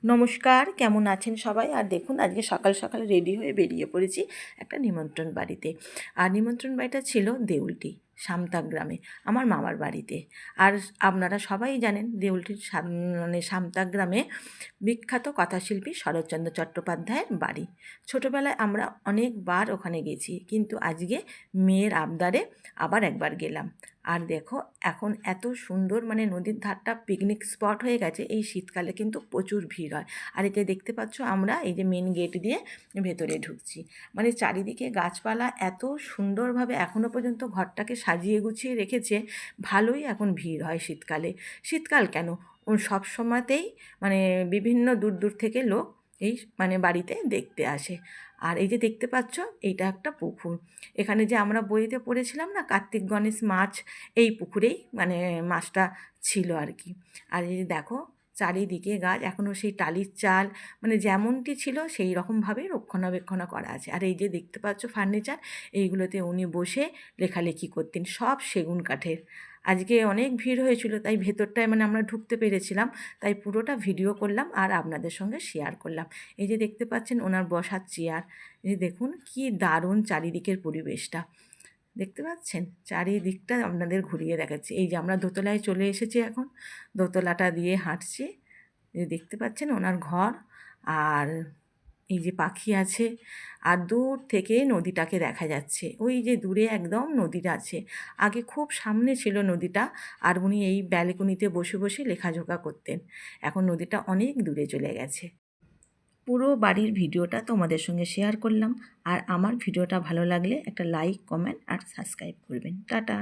নমস্কার, কেমন আছেন সবাই? আর দেখুন আজকে সকাল সকাল রেডি হয়ে বেরিয়ে পড়েছি একটা নিমন্ত্রণ বাড়িতে। আর নিমন্ত্রণ বাড়িটা ছিল দেউলটি, সামতা গ্রামে, আমার মামার বাড়িতে। আর আপনারা সবাই জানেন দেউলটির মানে সামতা গ্রামে বিখ্যাত কথাশিল্পী শরৎচন্দ্র চট্টোপাধ্যায়ের বাড়ি। ছোটোবেলায় আমরা অনেকবার ওখানে গেছি, কিন্তু আজকে মেয়ের আবদারে আবার একবার গেলাম। আর দেখো এখন এত সুন্দর, মানে নদীর ধারটা পিকনিক স্পট হয়ে গেছে। এই শীতকালে কিন্তু প্রচুর ভিড় হয়। আর এই যে দেখতে পাচ্ছ, আমরা এই যে মেন গেট দিয়ে ভেতরে ঢুকছি, মানে চারিদিকে গাছপালা এত সুন্দরভাবে এখনও পর্যন্ত ঘরটাকে সাজিয়ে গুছিয়ে রেখেছে। ভালোই এখন ভিড় হয় শীতকালে। শীতকাল কেন, সব সময়তেই মানে বিভিন্ন দূর দূর থেকে লোক এই মানে বাড়িতে দেখতে আসে। আর এই যে দেখতে পাচ্ছ, এইটা একটা পুকুর। এখানে যে আমরা বইতে পড়েছিলাম না, কার্তিক গণেশ মাছ, এই পুকুরেই মানে মাছটা ছিল আর কি। আর এই যে দেখো চারিদিকে গাছ, এখনও সেই টালির চাল মানে যেমনটি ছিল সেই রকমভাবে রক্ষণাবেক্ষণ করা আছে। আর এই যে দেখতে পাচ্ছ ফার্নিচার, এইগুলোতে উনি বসে লেখালেখি করতেন, সব সেগুন কাঠের। আজকে অনেক ভিড় হয়েছিল, তাই ভেতরটায় মানে আমরা ঢুকতে পেরেছিলাম, তাই পুরোটা ভিডিও করলাম আর আপনাদের সঙ্গে শেয়ার করলাম। এই যে দেখতে পাচ্ছেন ওনার বসার চেয়ার। এই যে দেখুন কি দারুণ চারিদিকের পরিবেশটা, দেখতে পাচ্ছেন? চারিদিকটা আপনাদের ঘুরিয়ে দেখাচ্ছি। এই যে আমরা দোতলায় চলে এসেছি এখন, দোতলাটা দিয়ে হাঁটছি। এই দেখতে পাচ্ছেন ওনার ঘর। আর এই যে পাখি আছে, আর দূর থেকে নদীটাকে দেখা যাচ্ছে। ওই যে দূরে একদম নদীটা আছে। আগে খুব সামনে ছিল নদীটা, আর উনি এই ব্যালকনিতে বসে বসে লেখাজোখা করতেন। এখন নদীটা অনেক দূরে চলে গেছে। পুরো বাড়ির ভিডিওটা তোমাদের সঙ্গে শেয়ার করলাম। আর আমার ভিডিওটা ভালো লাগলে একটা লাইক, কমেন্ট আর সাবস্ক্রাইব করবেন। টাটা।